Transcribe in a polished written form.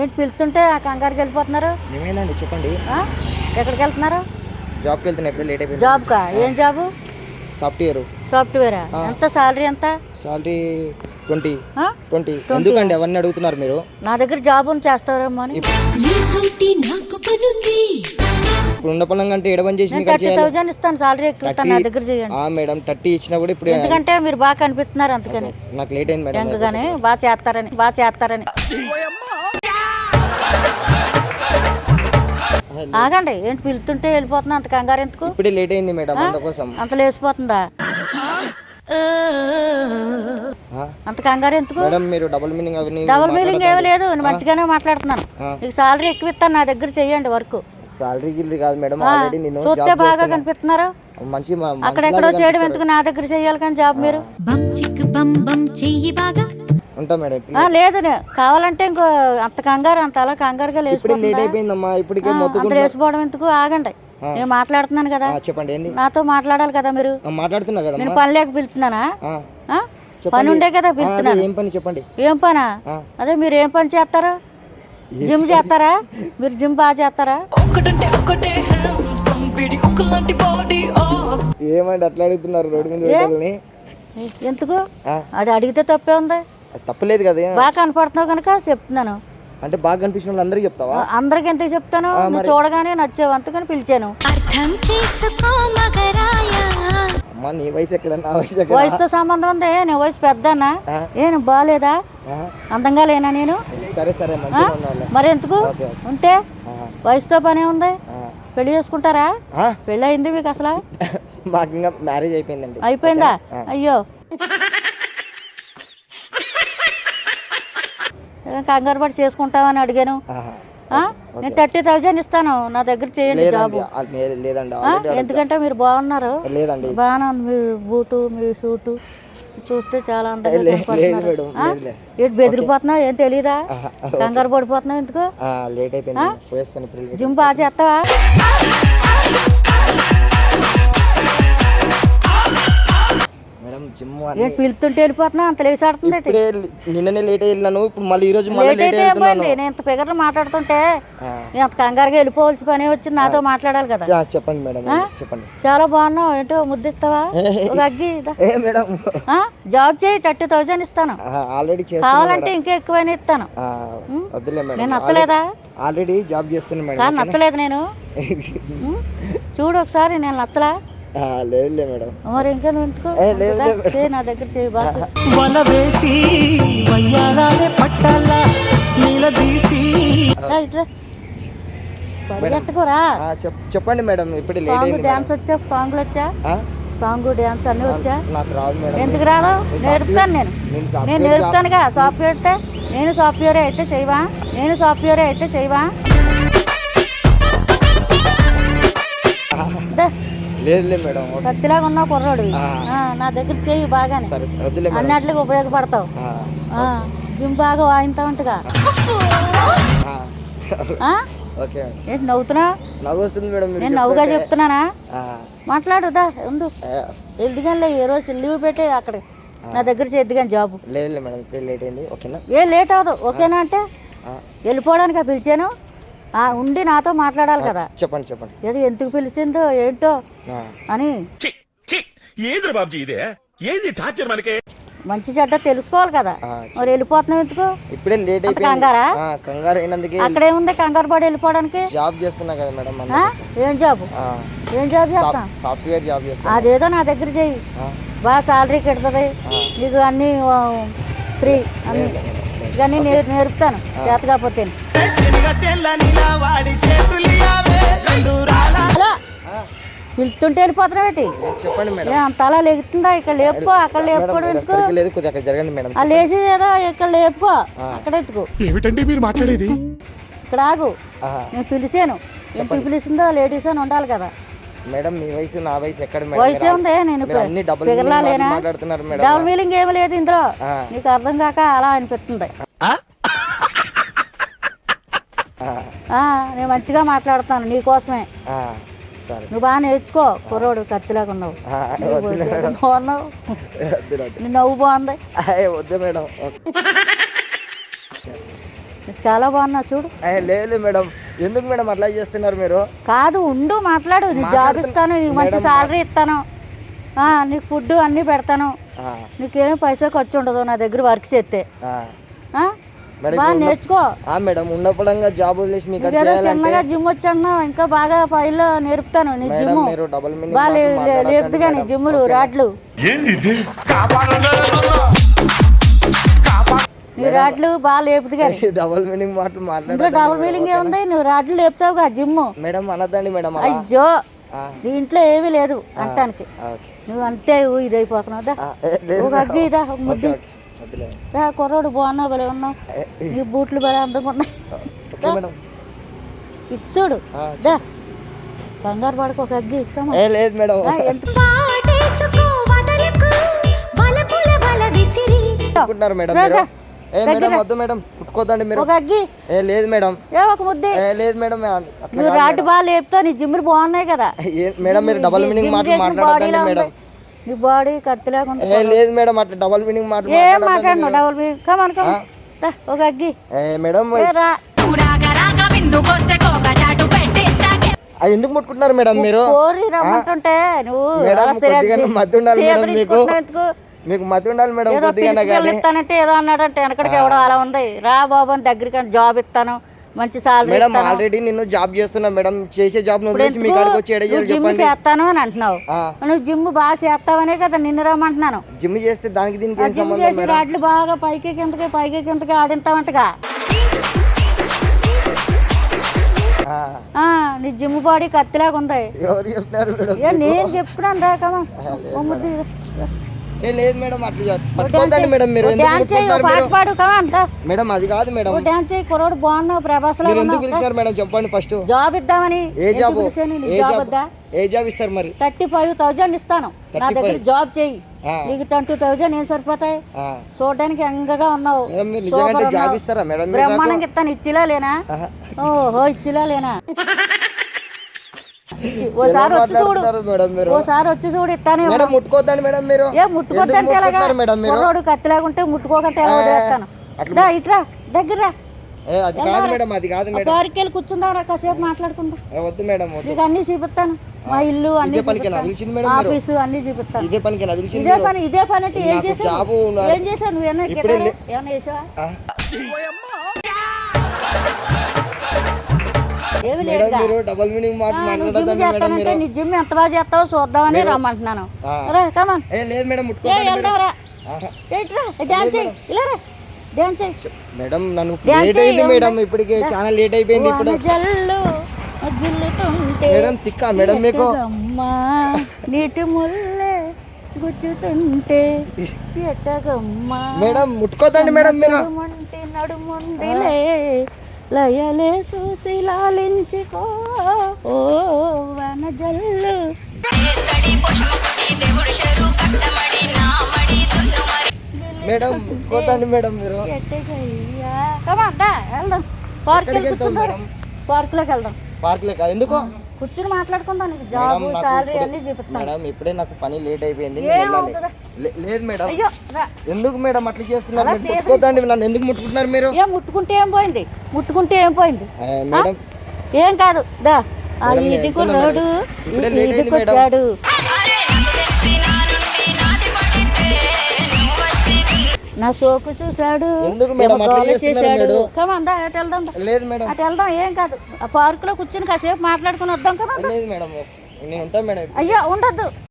ఏంటి పిలుతుంటే ఆ కంగారుకి వెళ్ళిపోతున్నారు? ఏమైందండి చెప్పండి. ఎక్కడికి వెళ్తున్నారు? జాబ్కి వెళ్తున్నా, ఎప్పుడు లేట్ అయిపోయింది. జాబ్కా? ఏం జాబు? సాఫ్ట్వేరా. ఎంత సాలరీ? ఎంత సాలరీ? 20. ఎందుకండి అవన్నీ అడుగుతున్నారు మీరు? నా దగ్గర జాబ్ ఉంది, చేస్తారేమో అని. ఇప్పుడు ఉన్న పనులు అంటే ఎడబని చేసి 30,000 ఇస్తాను సాలరీ, ఎక్కువ నా దగ్గర చేయండి. మేడం 30 ఇచ్చినా కూడా ఇప్పుడు ఎందుకంటే మీరు బాగా కనిపిస్తున్నారు అందుకని. నాకు లేట్ అయింది మేడం. ఎందుకని బాగా చేస్తారని. ఆగండి, ఏంటి పిలుతుంటే వెళ్ళిపోతున్నా, అంత కంగారు ఎందుకు? ఇప్పుడే లేట్ అయింది మేడం, అందుకోసం. అంత లేచిపోతుందా? అంత కంగారు ఎందుకు మేడం? మీరు డబుల్ మీనింగ్ ఏమీ లేదు, నేను మంచిగానే మాట్లాడుతున్నాను. మీకు సాలరీ ఎక్కువ ఇస్తాను, నా దగ్గర చెయ్యండి వర్క్. సాలరీ గిల్లి కాదు మేడం, ఆల్రెడీ నేను చూస్తే బాగా కనిపిస్తున్నారు. మంచి అక్కడెక్కడో చేయడం ఎందుకు, నా దగ్గర చెయ్యాలి కానీ జాబ్. మీరు ఉంటా మేడం. లేదు, కావాలంటే ఇంకో అంత కంగారు, అంత అలా కంగారుగా లేట్ అయిపోయిందమ్మా, ఇప్పటికే అంత లేచిపోవడం ఎందుకు? ఆగండి, నేను మాట్లాడుతున్నాను కదా. చెప్పండి. ఏంది? నాతో మాట్లాడాలి కదా మీరు. మాట్లాడుతున్నా కదా. నేను పని లేక పిలుస్తున్నానా? పని ఉండే కదా పిలుస్తున్నాను. ఏం పని చెప్పండి. ఏం పనా? అదే మీరు ఏం పని చేస్తారా? జిమ్ చేస్తారా? మీరు జిమ్ బాగా చేస్తారా? ఏమండి అట్లా అడుగుతున్నారు రోడ్డు మీద? ఎందుకు అడిగితే తప్పే ఉంది? తప్పలేదు కదా, బాగా కనపడుతున్నావు కనుక చెప్తున్నాను. అంటే బాగా కనిపించిన వాళ్ళు అందరికి చెప్తావా? అందరికి ఎందుకు చెప్తాను? చూడగానే నచ్చావు అందుకని పిలిచాను. అమ్మా, నీ వయసు ఎక్కడ, నా వయసు ఎక్కడ? వయసుతో సంబంధం ఉంది. నీ వయసు పెద్దనా? నేను బాగాలేదా? అందంగా లేనా నేను? సరే సరే, మంచిగా ఉన్నాను. మరి ఎందుకు ఉంటే వయసుతో పనే ఉంది. పెళ్లి చేసుకుంటారా? పెళ్లి అయింది మీకు అసలు? మాకు ఇంకా మ్యారేజ్ అయిపోయిందండి. అయిపోయిందా? అయ్యో, కంగారు పడి చేసుకుంటావని అడిగాను. నేను 30,000 ఇస్తాను, నా దగ్గర చేయండి జాబు. లేదండి, ఎందుకంటే మీరు బాగున్నారు. లేదండి, బాగానే ఉంది మీ బూటు, మీ సూటు చూస్తే చాలా అందంగా కనపడుతున్నారు. ఏంటి బెదిరిపోతున్నావు? ఏం తెలీదా? కంగారు పడిపోతున్నావు ఎందుకు? లేట్ అయిపోయింది. జిమ్ బాగా చేస్తావా? మేడం జిమ్ పిలుతుంటే వెళ్ళిపోతున్నా, అంత లేచి ఆడుతుంది. నిన్ననే లేట్ వెళ్ళాను, ఇప్పుడు మళ్ళీ ఈ రోజు నేను ఇంత ఫిగర్ మాట్లాడుతుంటే అంత కంగారుగా వెళ్ళిపోవాల్సి పని వచ్చింది. నాతో మాట్లాడాలి కదా. చెప్పండి మేడం, చెప్పండి. చాలా బాగున్నావు. ఏంటో ముద్దిస్తావా? అగ్గి మేడం, జాబ్ చేయి, 30,000 ఇస్తాను. ఆల్రెడీ కావాలంటే ఇంకా ఎక్కువైనా ఇస్తాను. వద్దులే మేడం, నేను నచ్చలేదా? ఆల్రెడీ జాబ్ చేస్తున్నా మేడం. కానీ నచ్చలేదు నేను. చూడు ఒకసారి, నేను నచ్చలా? లేదులే మేడం. మరి ఇంకా నువ్వు ఎందుకు నా దగ్గర చేయి బాగా. పరిగెట్టుకోరా. చెప్పండి మేడం. ఇప్పుడు డాన్స్ వచ్చా? సాంగ్లు వచ్చా? సాంగ్ డాన్స్ అన్ని వచ్చా? నాకు రాదు మేడం. ఎందుకు రాదు? నేర్పుతాను. నేను నేర్పుతానుగా. సాఫ్ట్వేర్ నేను సాఫ్ట్వేర్ అయితే చేయవా? లేదులే మేడం. కత్తిలాగా ఉన్నావు కుర్రాడు, నా దగ్గర చెయ్యి బాగానే. అన్నిటికి ఉపయోగపడతావు. జిమ్ బాగా వాయింతావుంటగా. ఏంటి నవ్వుతున్నా? నవ్వు వస్తుంది మేడం. నేను నవ్వుగా చెప్తున్నానా? మాట్లాడుదా ఉండు. ఎల్దిగానిలే, ఏ రోజు లీవ్ పెట్టి అక్కడ నా దగ్గర చేద్దిగాని జాబు. లేదులే మేడం, లేట్ అయింది. ఓకేనా? ఏం లేట్ అవ్వదు. ఓకేనా అంటే వెళ్ళిపోవడానికి పిలిచాను. ఉండి నాతో మాట్లాడాలి కదా. చెప్పండి. ఏది ఎందుకు పిలిచిందో ఏంటో అని మంచి చెడ్డ తెలుసుకోవాలి కదా. మరి వెళ్ళిపోతున్నావు ఎందుకు? ఇప్పుడే లేట్ అయిపోయింది. కంగారా? కంగారు అయినందుకే. అక్కడేముంది కంగారు పడి వెళ్ళిపోవడానికి? జాబ్ చేస్తున్నా కదా మేడం. ఏం జాబ్ చేస్తా? సాఫ్ట్వేర్ జాబ్ చేస్తా. అదేదో నా దగ్గర చెయ్యి, బాగా సాలరీ కెడుతుంది నీకు. అన్ని ఫ్రీ అన్ని నేర్పుతాను. చేత కాకపోతే పిలుతుంటే వెళ్ళిపోతున్నావు. చెప్పండి మేడం. అంత అలా లేగుతుందా? ఇక్కడ లేపుకో, అక్కడ లేపుకోవడం ఎందుకు? జరగండి మేడం. లేచి ఏదో ఇక్కడ లేపుకో, అక్కడ ఎత్తుకో. ఏమిటండి మీరు మాట్లాడేది? ఇక్కడ ఆగు, నేను పిలిచాను. ఎందుకు పిలిచిందో లేడీస్ అని ఉండాలి కదా. మేడం, మీ వయసు నా వయసు ఎక్కడ? వయసే ఉంది. నేను డబుల్ మీనింగ్ ఏమి లేదు ఇందులో. నీకు అర్థం కాక అలా అనిపిస్తుంది. నేను మంచిగా మాట్లాడుతాను నీకోసమే. నువ్వు బాగా నేర్చుకో. కుర్రోడు కత్తిలాగా ఉన్నావు. బాగున్నావు. నీ నవ్వు బాగుంది. వద్దు మేడం. చాలా బాగున్నావు చూడు. లేదు మేడం, ఎందుకు మేడం అట్లా చేస్తున్నారు మీరు? కాదు ఉండు మాట్లాడు. నీకు జాబ్ ఇస్తాను, నీకు మంచి సాలరీ ఇస్తాను, నీకు ఫుడ్ అన్నీ పెడతాను, నీకేమి పైసా ఖర్చు ఉండదు నా దగ్గర వర్క్ చేస్తే. బాగా నేర్చుకో మేడం. ఉన్నప్పుడంగా జాబ్ వదిలేసి మీకు చిన్నగా జిమ్ వచ్చాను, ఇంకా బాగా పైలో నేర్పుతాను. నీ జిమ్ బాగా లేపుదు కానీ జిమ్ములు రాడ్లు నీ రాడ్లు బాగా లేపుదు కానీ. డబుల్ మీనింగ్ మాటలు ఇంకా డబుల్ మీనింగ్ ఏముంది? నువ్వు రాడ్లు లేపుతావుగా జిమ్. మేడం అనద్దండి మేడం. అయ్యో దీంట్లో ఏమీ లేదు అంటానికి. నువ్వు అంతే ఇదైపోతున్నావు. ఒక అగ్గి ఇదా ఒక ముద్దు. కుర్రోడు బాగున్నావు, భలే ఉన్నావు, నీ బూట్లు భలే అందంగా ఉన్నాయి. ఇచ్చుడు దా, కంగారు పడుకో. ఒక అగ్గి లేదు మేడం. ఒక అగ్గి లేదు మేడం. ఒక ముద్ది లేదు మేడం. నువ్వు రాటు బాగా లేపుతావు, నీ జిమ్ములు బాగున్నాయి కదా మేడం. మీరు డబుల్ మీనింగ్ మాట్లాడకండి మేడం. నీ బాడీ కత్తిలాగా ఉంది. లేదు మేడం, అట్లా డబుల్ మీనింగ్ ఏం మాట్లాడను. డబుల్ మీనింగ్ కమాన్ కమాన్. ఒక అగ్గి మేడం. ఎందుకు ముట్టుకుంటున్నారు మేడం మీరు? కోరి రమ్మంటుంటే నువ్వు మధ్య ఉండాలి మేడం. మీకు మధ్య ఉండాలి మేడం. ఇస్తానంటే ఏదో అన్నాడంటే వెనకడికి ఎవడో అలా ఉంది. రా బాబు అని దగ్గరికి జాబ్ ఇస్తాను, మంచి సాలరీ మేడం. ఆల్రెడీ నిన్ను జాబ్ చేస్తున్నా మేడం. చేసే జాబ్ జిమ్ చేస్తాను అని అంటున్నావు. నువ్వు జిమ్ బాగా చేస్తావనే కదా నిన్ను రమ్మంటున్నాను. జిమ్ చేస్తే దానికి దీనికి జిమ్ చేసి రాడ్లు బాగా పైకి కిందకి ఆడింతావంటగా. నీ జిమ్ బాడీ కత్తిలాగా ఉంది. ఎవరు చెప్తున్నారు మేడం? నేను చెప్తున్నాను రా కమా. ముద్దు లేదు మేడం, అట్లా పట్టుకోద్దండి మేడం. మీరు మేడం అది కాదు మేడం. డాన్స్ చేయి, కుర్రోడు బాగున్నావు, ప్రభాస్ లో ఎందుకు పిలిచారు మేడం చెప్పండి ఫస్ట్. జాబ్ ఇద్దామని. ఏ జాబ్? ఏ జాబ్ ఇస్తారు మరి? 35,000 ఇస్తాను, నా దగ్గర జాబ్ చేయి. నీకు 20,000 ఏం సరిపోతాయి? చూడడానికి అంగగా ఉన్నావు, జాబ్ ఇస్తారా మేడం? బ్రహ్మాండంగా ఇస్తాను. ఇచ్చిలా లేనా? ఓహో ఇచ్చిలా లేనా? ఓసారి వచ్చి చూడు, ఇస్తాను. ముట్టుకోద్దండి మేడం మీరు. ముట్టుకోద్దంటే ఎలాగా? కత్తిలాగుంటే ముట్టుకోకంటే ఎలా చేస్తాను. ఇట్రా దగ్గర వెళ్ళి కూర్చుందారా కాసేపు మాట్లాడుకుంటా. వద్దు మేడం, నీకు అన్ని చూపిస్తాను. మా ఇల్లు అన్ని ఆఫీసు అన్ని చూపిస్తాను. ఇదే పని అంటే ఏం చేసావు? ఏం చేసావు నువ్వు? ఏమన్నా చేసావా? ఏమి లేదు. నీ జిమ్ ఎంత బాగా చేస్తావో చూద్దామని రమ్మంటున్నాను. నీటి ముల్లే గుచ్చుతుంటే మేడం ముట్టుకోదండి మేడం. మీరు నడుముందిలే లయలే చూసి లాలించుకో ఓ వనజల్లు. మేడం పోతండి మేడం మీరు. వెళ్దాం పార్కులోకి వెళ్దాం. పార్కులోకి ఎందుకు? కూర్చుని మాట్లాడుకుందాం. నీకు జాబ్ సాలరీ అన్ని చూపిస్తాను. మేడం ఇప్పుడే నాకు పని లేట్ అయిపోయింది. లేదు మేడం. ఎందుకు మేడం అట్లా చేస్తున్నారు? ముట్టుకోదండి. నన్ను ఎందుకు ముట్టుకుంటున్నారు మీరు? ముట్టుకుంటే ఏం పోయింది? మేడం ఏం కాదు. దా ఇది కొన్నాడు, ఇది కొట్టాడు. నా సోకు చూసాడు, చేశాడు. కమందా అటు వెళ్దాం. లేదు మేడం, అటు వెళ్దాం. ఏం కాదు. ఆ పార్క్ లో కూర్చొని కాసేపు మాట్లాడుకుని వద్దాం కదా. లేదు మేడం, నేను ఉంటాను మేడం. అయ్యో ఉండద్దు.